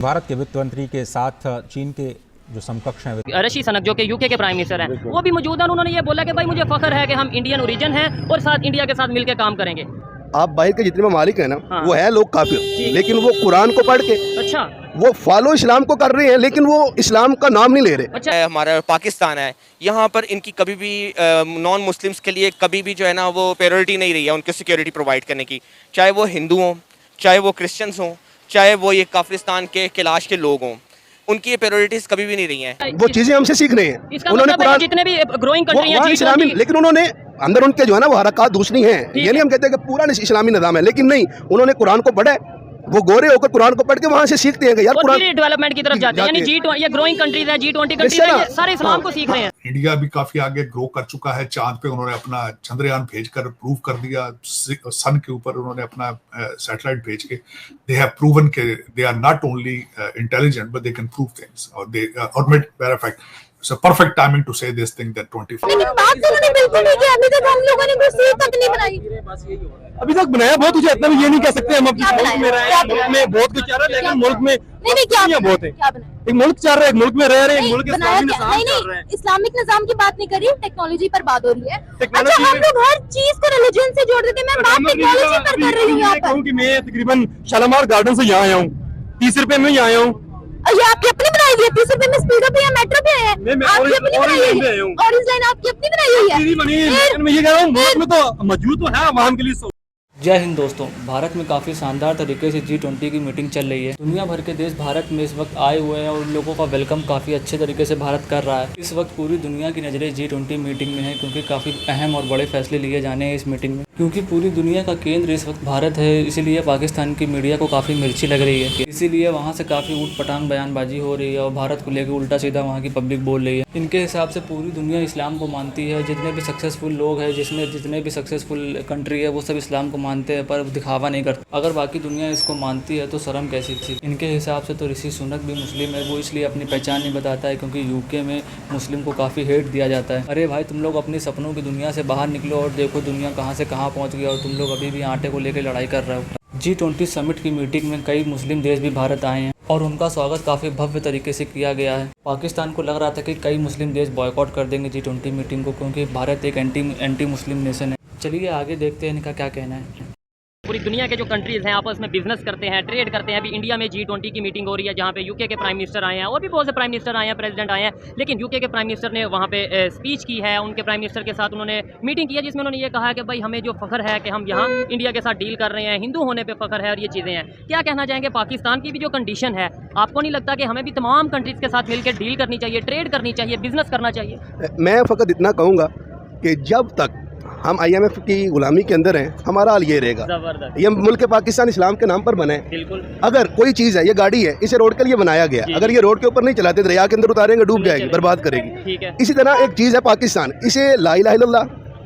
भारत के वित्त मंत्री के साथ चीन के जो समकक्ष हैं ऋषि सुनक जो कि यूके के प्राइम मिनिस्टर हैं, वो भी मौजूद हैं। उन्होंने ये बोला कि भाई मुझे फख्र है कि हम इंडियन ओरिजिन हैं और साथ इंडिया के साथ मिलकर काम करेंगे। आप बाहर के जितने ममालिक हैं ना, हाँ। वो है लोग काफिर, लेकिन वो कुरान को पढ़ के अच्छा वो फॉलो इस्लाम को कर रहे हैं, लेकिन वो इस्लाम का नाम नहीं ले रहे। अच्छा हमारा पाकिस्तान है, यहाँ पर इनकी कभी भी नॉन मुस्लिम्स के लिए कभी भी जो है ना वो प्रायोरिटी नहीं रही है उनकी सिक्योरिटी प्रोवाइड करने की, चाहे वो हिंदू हों, चाहे वो क्रिश्चियंस हों, चाहे वो ये काफिरिस्तान के कैलाश के लोग हों, उनकी ये प्रायोरिटीज कभी भी नहीं रही हैं। वो चीजें हमसे सीख रहे हैं। उन्होंने कुरान जितने भी ग्रोइंग कंट्री हैं इस्लामी, लेकिन उन्होंने अंदर उनके जो है ना वो हरकत दूसरी हैं। ये नहीं हम कहते कि पूरा इस्लामी निज़ाम है, लेकिन नहीं, उन्होंने कुरान को पढ़ा है, वो गोरे होकर कुरान को पढ़ के वहाँ से सीखते हैं कि यार कुरान डेवलपमेंट की तरफ जाते हैं। यानी ये ग्रोइंग कंट्रीज है, G20 कंट्रीज है, सारे इस्लाम को सीख रहे हैं। इंडिया भी काफी आगे ग्रो कर चुका है। चांद पे उन्होंने अपना चंद्रयान भेजकर प्रूव कर दिया, सन के ऊपर उन्होंने अपना सैटेलाइट भेज के दे हैव प्रूवन के they are not only intelligent but they can prove things और made very fact It's a perfect timing to say this thing that 24. लेकिन बात तो उन्होंने बिल्कुल नहीं की। अभी तक हम लोगों ने कोई सीट तक नहीं बनाई। अभी तक बनाया बहुत कुछ है, इतना भी ये नहीं कह सकते हम अपने मुल्क में रहे हैं, मुल्क में बहुत कुछ चाह रहे हैं, लेकिन मुल्क में नहीं क्या बहुत है। क्या बनाया? एक मुल्क चाह रहे हैं, एक मुल्क में रह रहे हैं, एक मुल्क के इस्लामी निज़ाम नहीं चल रहे हैं। इस्लामिक निज़ाम की बात नहीं कर रही, टेक्नोलॉजी पर बात हो रही है। टेक्नोलॉजी अच्छा, हम लोग हर चीज को रिलीजन से जोड़ देते हैं। मैं बात टेक्नोलॉजी पर कर रही हूँ यहाँ पर। कि मैं तकरीबन शालामार गार्डन से यहाँ आया हूँ, 30 रुपए में यहाँ आया हूँ। ये आपकी अपनी बनाई हुई है? 30 रुपए में स्पीड अप या मेट्रो पे है? आपकी अपनी बनाई हुई है? ऑरेंज लाइन आपकी अपनी बनाई हुई है? मैं ये कह रहा हूँ मुल्क में तो मौजूद तो है आवाम के लिए। जय हिंद दोस्तों, भारत में काफ़ी शानदार तरीके से G20 की मीटिंग चल रही है। दुनिया भर के देश भारत में इस वक्त आए हुए हैं और उन लोगों का वेलकम काफ़ी अच्छे तरीके से भारत कर रहा है। इस वक्त पूरी दुनिया की नज़रें G20 मीटिंग में है, क्योंकि काफ़ी अहम और बड़े फैसले लिए जाने हैं इस मीटिंग में। क्योंकि पूरी दुनिया का केंद्र इस वक्त भारत है, इसीलिए पाकिस्तान की मीडिया को काफ़ी मिर्ची लग रही है। इसीलिए वहाँ से काफ़ी ऊट पटांग बयानबाजी हो रही है और भारत को लेकर उल्टा सीधा वहाँ की पब्लिक बोल रही है। इनके हिसाब से पूरी दुनिया इस्लाम को मानती है। जितने भी सक्सेसफुल लोग हैं, जितने भी सक्सेसफुल कंट्री है, वो सब इस्लाम को मानते हैं, पर दिखावा नहीं करता। अगर बाकी दुनिया इसको मानती है तो शर्म कैसी थी। इनके हिसाब से तो ऋषि सुनक भी मुस्लिम है, वो इसलिए अपनी पहचान नहीं बताता है क्योंकि यूके में मुस्लिम को काफ़ी हेट दिया जाता है। अरे भाई, तुम लोग अपने सपनों की दुनिया से बाहर निकलो और देखो दुनिया कहाँ से कहाँ पहुँच गया और तुम लोग अभी भी आटे को लेकर लड़ाई कर रहे हो। G20 समिट की मीटिंग में कई मुस्लिम देश भी भारत आए हैं और उनका स्वागत काफ़ी भव्य तरीके से किया गया है। पाकिस्तान को लग रहा था कि कई मुस्लिम देश बॉयकॉट कर देंगे G20 मीटिंग को, क्योंकि भारत एक एंटी मुस्लिम नेशन है। चलिए आगे देखते हैं इनका क्या कहना है। पूरी दुनिया के जो कंट्रीज हैं आपस में बिजनेस करते हैं, ट्रेड करते हैं। अभी इंडिया में G20 की मीटिंग हो रही है, जहाँ पे यूके के प्राइम मिनिस्टर आए हैं और भी बहुत से प्राइम मिनिस्टर आए हैं, प्रेसिडेंट आए हैं। लेकिन यूके के प्राइम मिनिस्टर ने वहाँ पे स्पीच की है, उनके प्राइम मिनिस्टर के साथ उन्होंने मीटिंग की है, जिसमें उन्होंने ये कहा कि भाई हमें जो फ़ख्र है कि हम यहाँ इंडिया के साथ डील कर रहे हैं, हिंदू होने पर फ़ख्र है और ये चीज़ें हैं। क्या कहना चाहेंगे? पाकिस्तान की भी जो कंडीशन है, आपको नहीं लगता कि हमें भी तमाम कंट्रीज़ के साथ मिलकर डील करनी चाहिए, ट्रेड करनी चाहिए, बिजनेस करना चाहिए? मैं फ़कत इतना कहूँगा कि जब तक हम IMF की गुलामी के अंदर हैं, हमारा हाल ये रहेगा। ये मुल्क पाकिस्तान इस्लाम के नाम पर बने। बिल्कुल। अगर कोई चीज़ है, ये गाड़ी है, इसे रोड के लिए बनाया गया, अगर ये रोड के ऊपर नहीं चलाते, दरिया के अंदर उतारेंगे, डूब जाएगी, बर्बाद करेगी। ठीक है। इसी तरह एक चीज़ है पाकिस्तान, इसे ला इलाहा इल्लल्लाह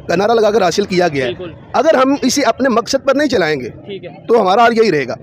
का नारा लगाकर हासिल किया गया है। अगर हम इसे अपने मकसद पर नहीं चलाएंगे तो हमारा हाल यही रहेगा।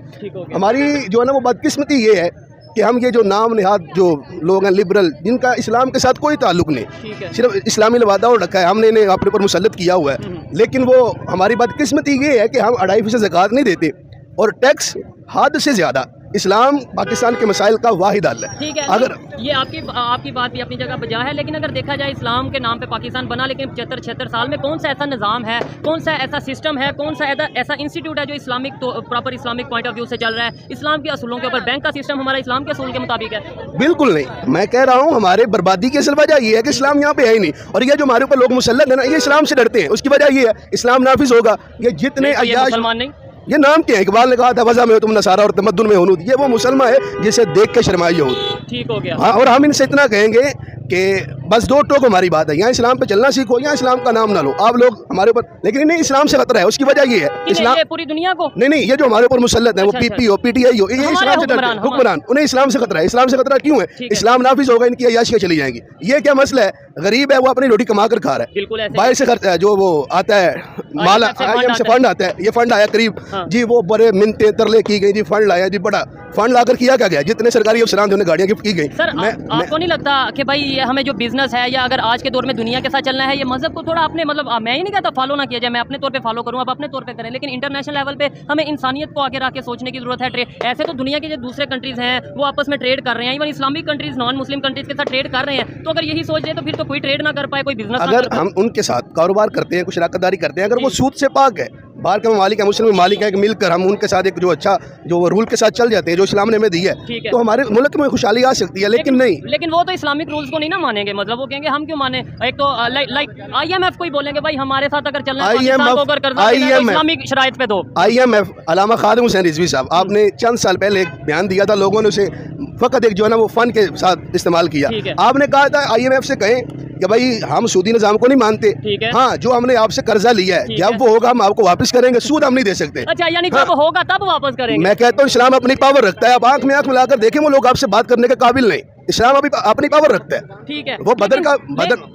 हमारी जो है ना वो बदकिस्मती ये है कि हम ये जो नाम निहाद जो लोग हैं लिबरल, जिनका इस्लाम के साथ कोई ताल्लुक नहीं, सिर्फ इस्लामी लवादा और रखा है, हमने इन्हें अपने पर मुसल्लत किया हुआ है। लेकिन वो हमारी बदकिस्मती ये है कि हम 2.5% ज़कात नहीं देते और टैक्स हद से ज़्यादा। इस्लाम पाकिस्तान के मसाइल का वाहिद हल है। ठीक है, अगर ये आपकी बात भी अपनी जगह बजा है, लेकिन अगर देखा जाए इस्लाम के नाम पे पाकिस्तान बना, लेकिन 75-76 साल में कौन सा ऐसा निज़ाम है, कौन सा ऐसा सिस्टम है, कौन सा ऐसा इंस्टीट्यूट है जो Islamic proper Islamic point of view से चल रहा है? इस्लाम के असूलों के ऊपर बैंक का सिस्टम हमारा इस्लाम के असूल के मुताबिक है? बिल्कुल नहीं, मैं कह रहा हूँ हमारे बर्बादी की असल वजह ये है कि इस्लाम यहाँ पे है ही नहीं। और ये जो हमारे ऊपर लोग मुसल्लत है ना, ये इस्लाम से डरते हैं, उसकी वजह ये है इस्लाम नाफिज होगा। ये जितने मुसलमान नहीं, ये नाम क्या है? इकबाल ने कहा था वज़ा में हो तुम नसारा और तमद्दुन में हुनूद। ये वो मुसलमान है जिसे देख के शर्माई यहूद। ठीक हो गया। हाँ, और हम इनसे इतना कहेंगे कि बस दो टोक हमारी बात है, यहाँ इस्लाम पे चलना सीखो, यहाँ इस्लाम का नाम ना लो आप लोग हमारे ऊपर। लेकिन इन्हें इस्लाम से खतरा है, उसकी वजह ये है इस्लाम पूरी दुनिया को नहीं, ये जो हमारे ऊपर मुसल्लत है, वो PP हो, PTI हो, ये इस्लाम से डरते हैं, हुक्मरान, उन्हें इस्लाम से खतरा है। इस्लाम से खतरा क्यों है? इस्लाम नाफिज होगा, इनकी अय्याशियाँ चली जाएंगी। ये क्या मसला है? गरीब है, वो अपनी रोटी कमा कर खा रहा है, बाहर से खर्च जो वो आता है माल IMF से फंड आता है, ये फंड आया करीब जी, वो बड़े मिन्नतें तरले की गई जी, फंड लाया जी, बड़ा फंड लाकर किया क्या गया? जितने सरकारी अफसरान थे उन्हें गाड़ियाँ गिफ्ट की गई। सर आपको नहीं लगता कि भाई हमें जो बिजनेस बिजनेस है या अगर आज के दौर में दुनिया के साथ चलना है, ये मजहब को थोड़ा अपने मतलब मैं ही नहीं कहता फॉलो ना किया जाए, मैं अपने तौर पे फॉलो करूँ, आप अपने तौर पे करें, लेकिन इंटरनेशनल लेवल पे हमें इंसानियत को आगे रख के सोचने की जरूरत है। ट्रेड ऐसे तो दुनिया के जो दूसरे कंट्रीज हैं वो आपस में ट्रेड कर रहे हैं, even Islamic countries non Muslim countries के साथ ट्रेड कर रहे हैं। तो अगर यही सोच ले तो फिर तो कोई ट्रेड ना कर पाए, कोई बिजनेस अगर हम उनके साथ कारोबार करते हैं, कुछ शराकतदारी करते हैं, अगर वो सूद से पाक है, बाहर के मालिक है, मुस्लिम मालिक है, कि मिलकर हम उनके साथ एक जो अच्छा जो रूल के साथ चल जाते हैं, जो इस्लाम ने हमें दी है, तो हमारे मुल्क में खुशहाली आ सकती है। लेकिन नहीं, लेकिन वो तो इस्लामिक रूल्स को नहीं ना मानेंगे, मतलब वो कहेंगे हम क्यों माने। एक तो लाइक IMF को ही बोलेंगे भाई हमारे साथ अगर चलना है इस्लामिक शराइत पे दो। IMF अल्लामा खादिम हुसैन रिजवी साहब, आपने चंद साल पहले एक बयान दिया था, लोगों ने उसे फकत एक जो है ना वो फन के साथ इस्तेमाल किया। आपने कहा था IMF से कहें कि भाई हम सूदी निजाम को नहीं मानते, हाँ जो हमने आपसे कर्जा लिया है जब वो होगा हम आपको वापस करेंगे, सूद हम नहीं दे सकते। अच्छा, यानी जब होगा तब वापस करेंगे। मैं कहता हूँ इस्लाम अपनी पावर रखता है, आप आंख में आंख मिलाकर देखें, वो लोग आपसे बात करने के काबिल नहीं, इस्लाम अभी अपनी पावर रखता है। ठीक है, वो बदर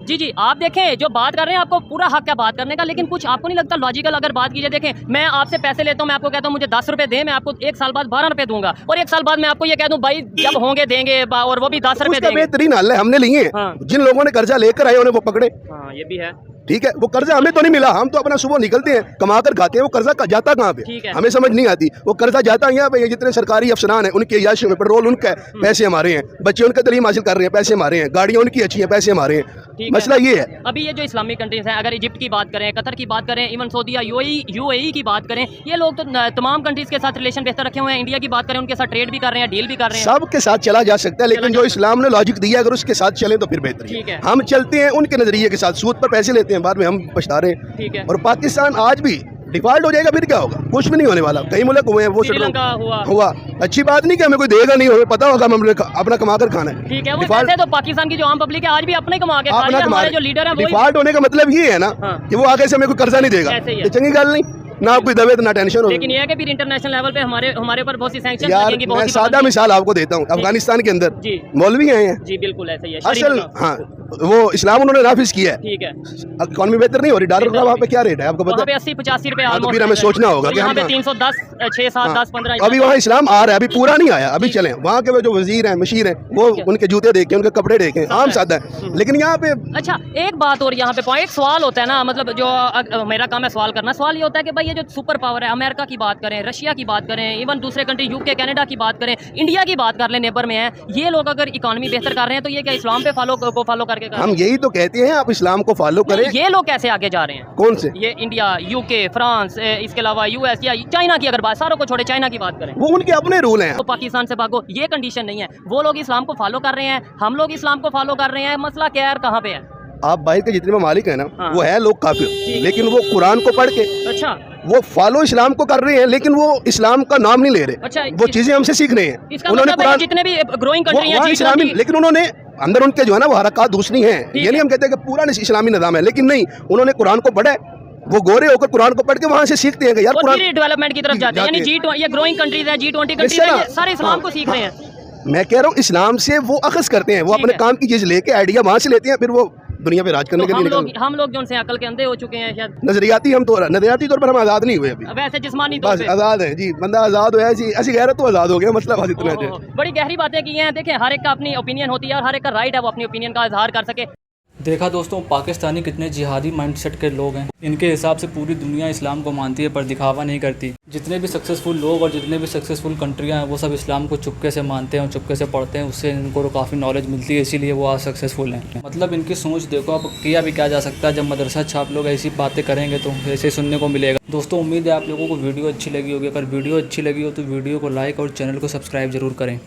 जी आप देखें जो बात कर रहे हैं आपको पूरा हक है बात करने का, लेकिन कुछ आपको नहीं लगता लॉजिकल अगर बात कीजिए, देखें मैं आपसे पैसे लेता हूं, मैं आपको कहता हूं मुझे 10 रुपए दें, मैं आपको 1 साल बाद 12 रुपए दूंगा, और 1 साल बाद मैं आपको ये कह दूं भाई जब होंगे देंगे, और वो भी 10 रुपए देंगे। बेहतरीन हल है, हमने लिए हैं। जिन लोगों ने कर्जा लेकर आए उन्हें वो पकड़े। हाँ ये भी है, ठीक है, वो कर्जा हमें तो नहीं मिला, हम तो अपना सुबह निकलते हैं कमा कर खाते हैं, वो कर्जा जाता कहाँ पे हमें समझ नहीं आती। वो कर्जा जाता यहाँ पे, जितने सरकारी अफसरान हैं उनके याशियों में, पेट्रोल उनका है, पैसे हमारे हैं, बच्चे उनका तालीम हासिल कर रहे हैं, पैसे हमारे हैं, गाड़ियाँ उनकी अच्छी हैं, पैसे हमारे हैं। मसला ये है। अभी ये जो इस्लामिक कंट्रीज हैं, अगर इजिप्ट की बात करें, कतर की बात करें, इवन सऊदीया UAE की बात करें, ये लोग तो तमाम कंट्रीज के साथ रिलेशन बेहतर रखे हुए हैं। इंडिया की बात करें, उनके साथ ट्रेड भी कर रहे हैं, डील भी कर रहे हैं, सब के साथ चला जा सकता है, लेकिन जो इस्लाम ने लॉजिक दिया अगर उसके साथ चले तो फिर बेहतर है। हम चलते हैं उनके नजरिए के साथ, सूद पर पैसे लेते हैं, बाद में हम पछता रहे हैं। और पाकिस्तान आज भी डिफॉल्ट हो जाएगा, फिर क्या होगा? कुछ भी नहीं होने वाला। कई मुल्क हुए हैं, वो श्रीलंका हुआ अच्छी बात नहीं कि हमें कोई देगा नहीं, हमें पता होगा हमें अपना कमा कर खाना है। ठीक है, वो वैसे तो पाकिस्तान की जो आम पब्लिक है आज भी अपने कमा के खा रही है, हमारे जो लीडर है वो डिफॉल्ट होने का मतलब ये है ना कि वो आगे से हमें कोई कर्जा नहीं देगा, ये चंगी गल नहीं, ना कोई दबे ना टेंशन हो। लेकिन ये है कि फिर इंटरनेशनल लेवल पे हमारे ऊपर बहुत सी सैंक्शन लगेंगी। मैं सादा मिसाल आपको देता हूँ, अफगानिस्तान के अंदर मौलवी आए हैं। जी बिल्कुल ऐसा ही है। असल हाँ वो इस्लाम उन्होंने नाफिज किया है। ठीक है, इकोनॉमी बेहतर नहीं हो रही, डॉलर का वहाँ पे क्या रेट है आपको पता है? 80-85 रुपए। तो फिर हमें सोचना होगा कि यहाँ पे 310, 6, 7, 10, 15। अभी वहाँ इस्लाम आ रहा है, अभी पूरा नहीं आया, अभी चले वहाँ के जो वजीर हैं, मशीर हैं, वो उनके जूते देखें, उनके कपड़े देखें, आम सादा है। लेकिन यहाँ पे अच्छा एक बात और यहाँ पे एक सवाल होता है ना, मतलब जो मेरा काम है सवाल करना, सवाल ये होता है कि भाई ये जो सुपर पावर है, अमेरिका की बात करें, रशिया की बात करें, इवन दूसरे कंट्री UK कनाडा की बात करें, इंडिया की बात कर लें, नेबर में है, ये लोग अगर इकोनॉमी बेहतर कर रहे हैं तो ये क्या इस्लाम पे फॉलो करके हम यही तो कहते हैं आप इस्लाम को फॉलो करें। ये लोग कैसे आगे जा रहे हैं? कौन से? ये इंडिया, UK, फ्रांस, इसके अलावा US या चाइना की अगर बात, सारों को छोड़े चाइना की बात करें, वो उनके अपने रूल हैं। तो पाकिस्तान से भागो, ये कंडीशन नहीं है। वो लोग इस्लाम को फॉलो कर रहे हैं, हम लोग इस्लाम को फॉलो कर रहे हैं, मसला क्या है, कहाँ पे है? आप बाहर के जितने ममालिक हैं ना, वो है लोग काफिर, लेकिन वो कुरान को पढ़ के अच्छा वो फॉलो इस्लाम को कर रहे हैं, लेकिन वो इस्लाम का नाम नहीं ले रहे। अच्छा, वो चीजें हमसे सीख रहे हैं। उन्होंने कुरान, जितने भी ग्रोइंग कंट्री हैं इस्लामी, लेकिन उन्होंने अंदर उनके जो है ना वो हरकत दूसरी हैं। ये नहीं हम कहते कि पूरा इस्लामी निज़ाम है, लेकिन नहीं, उन्होंने कुरान को पढ़ा है, वो गोरे होकर कुरान को पढ़ के वहाँ से सीखते हैं कि यार कुरान डेवलपमेंट की तरफ जाते हैं। यानी G20 ये ग्रोइंग कंट्रीज है, G20 कंट्रीज है, सारे इस्लाम को सीख रहे हैं। मैं कह रहा हूँ इस्लाम से वो अखज़ करते हैं, वो अपने काम की चीज़ लेके आइडिया वहाँ से लेते हैं, फिर वो दुनिया पे राज करने के लिए हम लोग जो उनसे अकल के अंधे हो चुके हैं शायद। नजरियाती तौर पर हम आज़ाद नहीं हुए अभी, वैसे जिस्मानी तौर पे आज़ाद है जी, बंदा आज़ाद हुआ है जी, ऐसी गैरत तो आज़ाद हो गया, मतलब बस इतना है। बड़ी गहरी बातें की हैं। देखें हर एक का अपनी ओपिनियन होती है और हर एक का राइट है वो अपनी ओपिनियन का इजहार कर सके। देखा दोस्तों, पाकिस्तानी कितने जिहादी माइंडसेट के लोग हैं। इनके हिसाब से पूरी दुनिया इस्लाम को मानती है पर दिखावा नहीं करती। जितने भी सक्सेसफुल लोग और जितने भी सक्सेसफुल कंट्रियां हैं वो सब इस्लाम को चुपके से मानते हैं और चुपके से पढ़ते हैं, उससे इनको तो काफ़ी नॉलेज मिलती है, इसीलिए वो आज सक्सेसफुल हैं। मतलब इनकी सोच देखो, अब किया भी क्या जा सकता है, जब मदरसा छाप लोग ऐसी बातें करेंगे तो ऐसे सुनने को मिलेगा। दोस्तों उम्मीद है आप लोगों को वीडियो अच्छी लगी होगी। अगर वीडियो अच्छी लगी हो तो वीडियो को लाइक और चैनल को सब्सक्राइब ज़रूर करें।